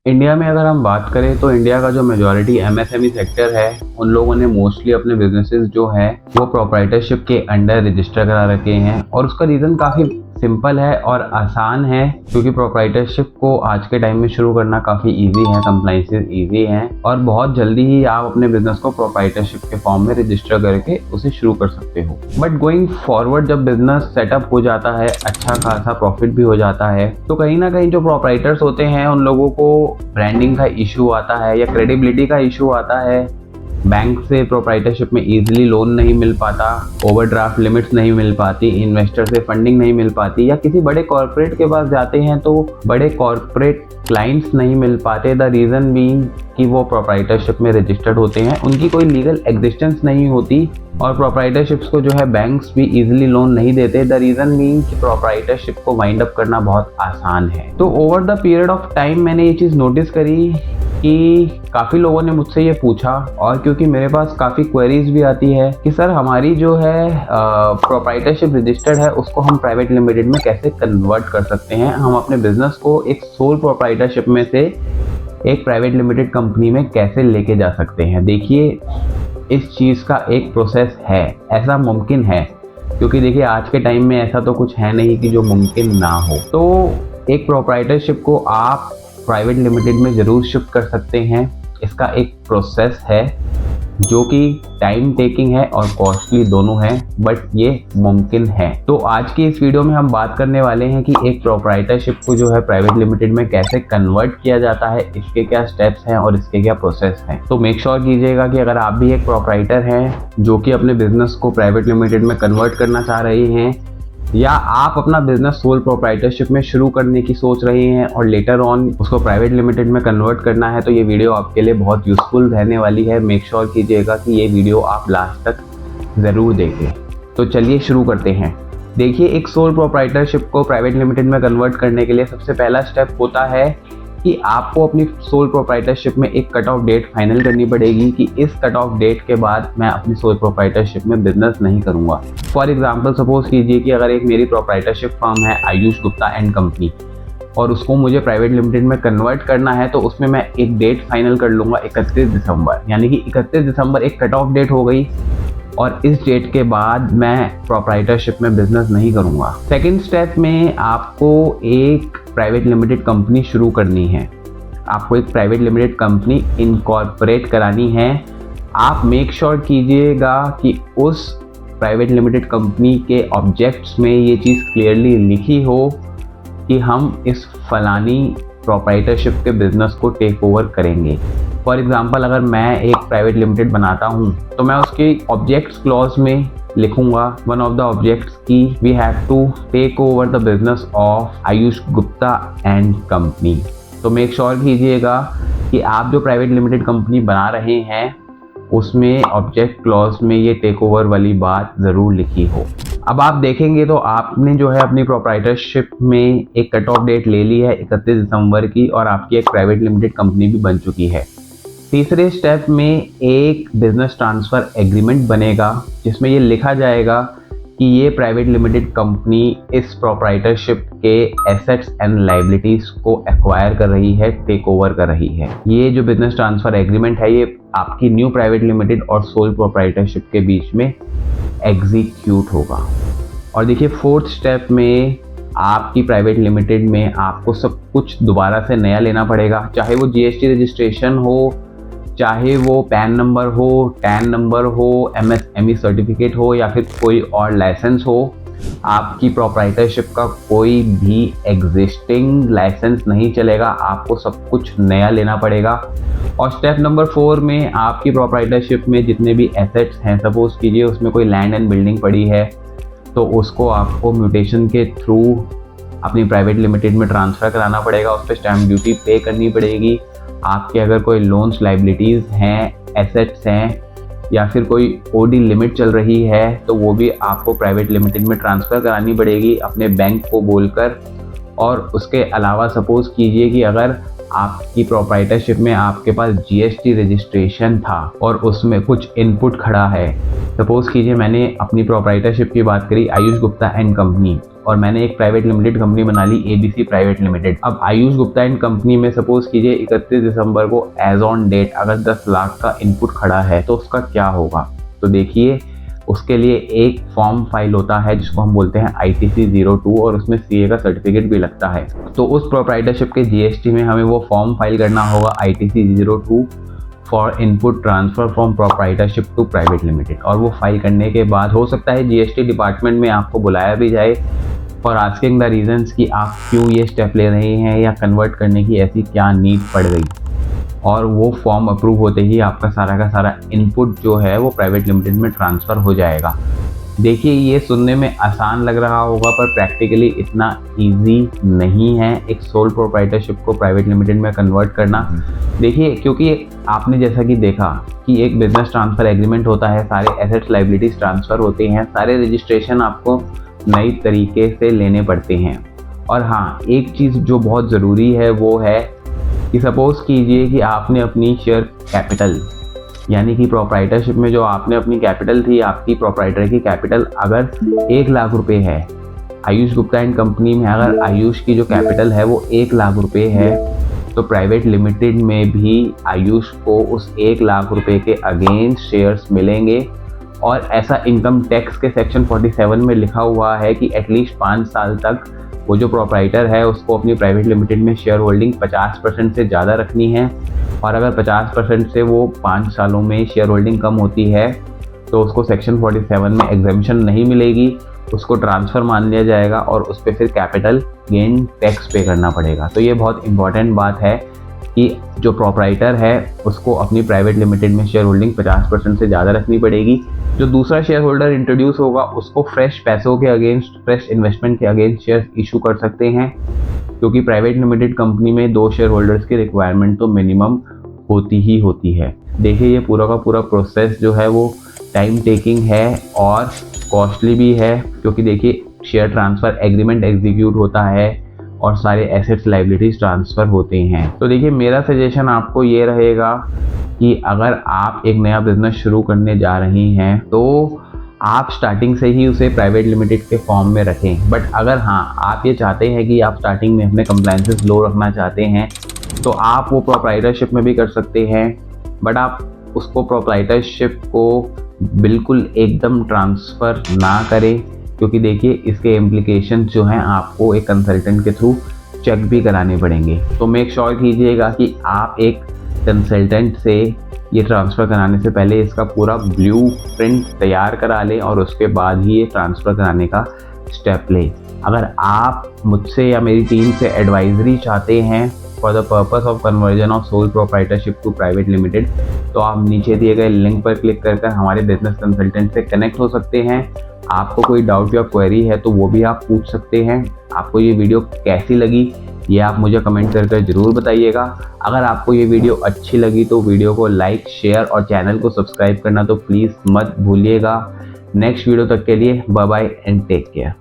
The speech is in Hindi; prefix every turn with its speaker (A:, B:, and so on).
A: इंडिया में अगर हम बात करें तो इंडिया का जो मेजॉरिटी एमएसएमई सेक्टर है, उन लोगों ने मोस्टली अपने बिजनेसेस जो है वो प्रोप्राइटरशिप के अंडर रजिस्टर करा रखे हैं। और उसका रीज़न काफ़ी सिंपल है और आसान है, क्योंकि प्रोप्राइटरशिप को आज के टाइम में शुरू करना काफ़ी इजी है, कंप्लाइंसेस इजी हैं और बहुत जल्दी ही आप अपने बिजनेस को प्रोप्राइटरशिप के फॉर्म में रजिस्टर करके उसे शुरू कर सकते हो। बट गोइंग फॉरवर्ड जब बिजनेस सेटअप हो जाता है, अच्छा खासा प्रॉफिट भी हो जाता है, तो कहीं ना कहीं जो प्रोप्राइटर्स होते हैं उन लोगों को ब्रांडिंग का इशू आता है या क्रेडिबिलिटी का इशू आता है। बैंक से प्रोप्राइटरशिप में इजीली लोन नहीं मिल पाता, ओवरड्राफ्ट लिमिट्स नहीं मिल पाती, इन्वेस्टर से फंडिंग नहीं मिल पाती, या किसी बड़े कॉर्पोरेट के पास जाते हैं तो बड़े कॉर्पोरेट क्लाइंट्स नहीं मिल पाते। द रीज़न बीइंग कि वो प्रोप्राइटरशिप में रजिस्टर्ड होते हैं, उनकी कोई लीगल एग्जिस्टेंस नहीं होती और प्रोप्राइटरशिप्स को जो है बैंक्स भी इजीली लोन नहीं देते। द रीज़न बीइंग कि प्रोप्राइटरशिप को वाइंड अप करना बहुत आसान है। तो over the period of time मैंने ये चीज़ नोटिस करी कि काफ़ी लोगों ने मुझसे ये पूछा, और क्योंकि मेरे पास काफ़ी क्वेरीज भी आती है कि सर हमारी जो है प्रोप्राइटरशिप रजिस्टर्ड है उसको हम प्राइवेट लिमिटेड में कैसे कन्वर्ट कर सकते हैं, हम अपने बिजनेस को एक सोल प्रोप्राइटरशिप में से एक प्राइवेट लिमिटेड कंपनी में कैसे लेके जा सकते हैं। देखिए, इस चीज़ का एक प्रोसेस है, ऐसा मुमकिन है, क्योंकि देखिए आज के टाइम में ऐसा तो कुछ है नहीं कि जो मुमकिन ना हो। तो एक प्रोप्राइटरशिप को आप प्राइवेट लिमिटेड में ज़रूर शिफ्ट कर सकते हैं। इसका एक प्रोसेस है जो कि टाइम टेकिंग है और कॉस्टली दोनों है, बट ये मुमकिन है। तो आज की इस वीडियो में हम बात करने वाले हैं कि एक प्रोप्राइटरशिप को जो है प्राइवेट लिमिटेड में कैसे कन्वर्ट किया जाता है, इसके क्या स्टेप्स हैं और इसके क्या प्रोसेस हैं। तो मेक श्योर कीजिएगा कि अगर आप भी एक प्रोप्राइटर हैं जो कि अपने बिजनेस को प्राइवेट लिमिटेड में कन्वर्ट करना चाह रहे हैं, या आप अपना बिजनेस सोल प्रोप्राइटरशिप में शुरू करने की सोच रहे हैं और लेटर ऑन उसको प्राइवेट लिमिटेड में कन्वर्ट करना है, तो ये वीडियो आपके लिए बहुत यूजफुल रहने वाली है। मेक श्योर कीजिएगा कि ये वीडियो आप लास्ट तक ज़रूर देखें। तो चलिए शुरू करते हैं। देखिए, एक सोल प्रोप्राइटरशिप को प्राइवेट लिमिटेड में कन्वर्ट करने के लिए सबसे पहला स्टेप होता है कि आपको अपनी सोल प्रोप्राइटरशिप में एक कट ऑफ डेट फाइनल करनी पड़ेगी कि इस कट ऑफ डेट के बाद मैं अपनी सोल प्रोप्राइटरशिप में बिजनेस नहीं करूंगा। फॉर एग्जांपल सपोज कीजिए कि अगर एक मेरी प्रोप्राइटरशिप फर्म है आयुष गुप्ता एंड कंपनी, और उसको मुझे प्राइवेट लिमिटेड में कन्वर्ट करना है, तो उसमें मैं एक डेट फाइनल कर लूँगा 31 दिसंबर, यानी कि 31 दिसंबर एक कट ऑफ डेट हो गई और इस डेट के बाद मैं प्रोप्राइटरशिप में बिजनेस नहीं करूँगा। सेकेंड स्टेप में आपको एक प्राइवेट लिमिटेड कंपनी शुरू करनी है, आपको एक प्राइवेट लिमिटेड कंपनी इनकॉर्पोरेट करानी है। आप मेक श्योर कीजिएगा कि उस प्राइवेट लिमिटेड कंपनी के ऑब्जेक्ट्स में ये चीज़ क्लियरली लिखी हो कि हम इस फलानी प्रोप्राइटरशिप के बिजनेस को टेक ओवर करेंगे। फॉर एग्जांपल, अगर मैं एक प्राइवेट लिमिटेड बनाता हूँ तो मैं उसके ऑब्जेक्ट्स क्लॉज में लिखूंगा वन ऑफ द ऑब्जेक्ट्स की we have to take over the business of Ayush Gupta and company. तो मेक श्योर कीजिएगा कि आप जो प्राइवेट लिमिटेड कंपनी बना रहे हैं उसमें ऑब्जेक्ट क्लॉज में ये टेक ओवर वाली बात ज़रूर लिखी हो। अब आप देखेंगे तो आपने जो है अपनी प्रोप्राइटरशिप में एक कट ऑफ डेट ले ली है 31 दिसंबर की, और आपकी एक प्राइवेट लिमिटेड कंपनी भी बन चुकी है। तीसरे स्टेप में एक बिजनेस ट्रांसफ़र एग्रीमेंट बनेगा जिसमें ये लिखा जाएगा कि ये प्राइवेट लिमिटेड कंपनी इस प्रोप्राइटरशिप के एसेट्स एंड लायबिलिटीज़ को एक्वायर कर रही है, टेक ओवर कर रही है। ये जो बिजनेस ट्रांसफ़र एग्रीमेंट है ये आपकी न्यू प्राइवेट लिमिटेड और सोल प्रोप्राइटरशिप के बीच में एग्जीक्यूट होगा। और देखिए, फोर्थ स्टेप में आपकी प्राइवेट लिमिटेड में आपको सब कुछ दोबारा से नया लेना पड़ेगा, चाहे वो जीएसटी रजिस्ट्रेशन हो, चाहे वो पैन नंबर हो, टैन नंबर हो, एमएसएमई सर्टिफिकेट हो, या फिर कोई और लाइसेंस हो। आपकी प्रोप्राइटरशिप का कोई भी एग्जिस्टिंग लाइसेंस नहीं चलेगा, आपको सब कुछ नया लेना पड़ेगा। और स्टेप नंबर 4 में आपकी प्रोप्राइटरशिप में जितने भी एसेट्स हैं, सपोज कीजिए उसमें कोई लैंड एंड बिल्डिंग पड़ी है, तो उसको आपको म्यूटेशन के थ्रू अपनी प्राइवेट लिमिटेड में ट्रांसफ़र कराना पड़ेगा, उस पर स्टैम्प ड्यूटी पे करनी पड़ेगी। आपके अगर कोई लोन्स लायबिलिटीज़ हैं, एसेट्स हैं, या फिर कोई ओडी लिमिट चल रही है, तो वो भी आपको प्राइवेट लिमिटेड में ट्रांसफ़र करानी पड़ेगी अपने बैंक को बोलकर। और उसके अलावा सपोज़ कीजिए कि अगर आपकी प्रोप्राइटरशिप में आपके पास जीएसटी रजिस्ट्रेशन था और उसमें कुछ इनपुट खड़ा है, सपोज़ कीजिए मैंने अपनी प्रोप्राइटरशिप की बात करी आयुष गुप्ता एंड कंपनी, और मैंने एक प्राइवेट लिमिटेड कंपनी बना ली, ABC प्राइवेट लिमिटेड। अब आयुष गुप्ता एंड कंपनी में सपोज कीजिए 31 दिसंबर को एज ऑन डेट अगर 10 लाख का इनपुट खड़ा है तो उसका क्या होगा। तो देखिए उसके लिए एक फॉर्म फाइल होता है जिसको हम बोलते हैं ITC 02 और उसमें CA का सर्टिफिकेट भी लगता है। तो उस प्रोप्राइटरशिप के GST में हमें वो फॉर्म फाइल करना होगा ITC 02 for input transfer from proprietorship to private limited. और वो फाइल करने के बाद हो सकता है GST डिपार्टमेंट में आपको बुलाया भी जाए फॉर आस्किंग द रीजंस कि आप क्यों ये स्टेप ले रहे हैं या कन्वर्ट करने की ऐसी क्या नीड पड़ गई। और वो फॉर्म अप्रूव होते ही आपका सारा का सारा इनपुट जो है वो प्राइवेट लिमिटेड में ट्रांसफ़र हो जाएगा। देखिए ये सुनने में आसान लग रहा होगा पर प्रैक्टिकली इतना इजी नहीं है एक सोल प्रोप्राइटरशिप को प्राइवेट लिमिटेड में कन्वर्ट करना। देखिए क्योंकि आपने जैसा कि देखा कि एक बिजनेस ट्रांसफ़र एग्रीमेंट होता है, सारे एसेट्स लाइबिलिटीज़ ट्रांसफ़र होते हैं, सारे रजिस्ट्रेशन आपको नई तरीके से लेने पड़ते हैं। और हाँ, एक चीज़ जो बहुत ज़रूरी है वो है कि सपोज़ कीजिए कि आपने अपनी शेयर कैपिटल यानी कि प्रोप्राइटरशिप में जो आपने अपनी कैपिटल थी, आपकी प्रोप्राइटर की कैपिटल अगर 1 लाख रुपए है, आयुष गुप्ता एंड कंपनी में अगर आयुष की जो कैपिटल है वो 1 लाख रुपए है, तो प्राइवेट लिमिटेड में भी आयुष को उस 1 लाख रुपए के अगेंस्ट शेयर्स मिलेंगे। और ऐसा इनकम टैक्स के सेक्शन 47 में लिखा हुआ है कि एटलीस्ट 5 साल तक वो जो प्रोप्राइटर है उसको अपनी प्राइवेट लिमिटेड में शेयर होल्डिंग 50% से ज़्यादा रखनी है। और अगर 50% से वो 5 सालों में शेयर होल्डिंग कम होती है तो उसको सेक्शन 47 में एग्जेम्पशन नहीं मिलेगी, उसको ट्रांसफ़र मान लिया जाएगा और उस पर फिर कैपिटल गेन टैक्स पे करना पड़ेगा। तो ये बहुत इंपॉर्टेंट बात है कि जो प्रोप्राइटर है उसको अपनी प्राइवेट लिमिटेड में शेयर होल्डिंग 50% से ज़्यादा रखनी पड़ेगी। जो दूसरा शेयर होल्डर इंट्रोड्यूस होगा उसको फ्रेश पैसों के अगेंस्ट, फ्रेश इन्वेस्टमेंट के अगेंस्ट शेयर इशू कर सकते हैं, क्योंकि प्राइवेट लिमिटेड कंपनी में 2 शेयर होल्डर्स की रिक्वायरमेंट तो मिनिमम होती ही होती है। देखिए ये पूरा का पूरा प्रोसेस जो है वो टाइम टेकिंग है और कॉस्टली भी है, क्योंकि देखिए शेयर ट्रांसफ़र एग्रीमेंट एग्जीक्यूट होता है और सारे एसेट्स लाइबिलिटीज़ ट्रांसफ़र होते हैं। तो देखिए मेरा सजेशन आपको ये रहेगा कि अगर आप एक नया बिजनेस शुरू करने जा रही हैं तो आप स्टार्टिंग से ही उसे प्राइवेट लिमिटेड के फॉर्म में रखें। बट अगर हाँ आप ये चाहते हैं कि आप स्टार्टिंग में अपने कंप्लायंसेस लो रखना चाहते हैं तो आप वो प्रोप्राइटरशिप में भी कर सकते हैं, बट आप उसको प्रोप्राइटरशिप को बिल्कुल एकदम ट्रांसफ़र ना करें, क्योंकि देखिए इसके इम्प्लीकेशंस जो हैं आपको एक कंसल्टेंट के थ्रू चेक भी कराने पड़ेंगे। तो मेक श्योर कीजिएगा कि आप एक कंसल्टेंट से ये ट्रांसफ़र कराने से पहले इसका पूरा ब्लूप्रिंट तैयार करा लें और उसके बाद ही ये ट्रांसफ़र कराने का स्टेप लें। अगर आप मुझसे या मेरी टीम से एडवाइजरी चाहते हैं for the purpose of conversion of sole proprietorship to private limited, तो आप नीचे दिए गए लिंक पर क्लिक कर हमारे बिजनेस कंसल्टेंट से कनेक्ट हो सकते हैं। आपको कोई डाउट या क्वेरी है तो वो भी आप पूछ सकते हैं। आपको ये वीडियो कैसी लगी ये आप मुझे कमेंट कर ज़रूर बताइएगा। अगर आपको ये वीडियो अच्छी लगी तो वीडियो को लाइक, शेयर और चैनल को सब्सक्राइब करना तो प्लीज़ मत भूलिएगा। नेक्स्ट वीडियो तक के लिए bye bye and take care.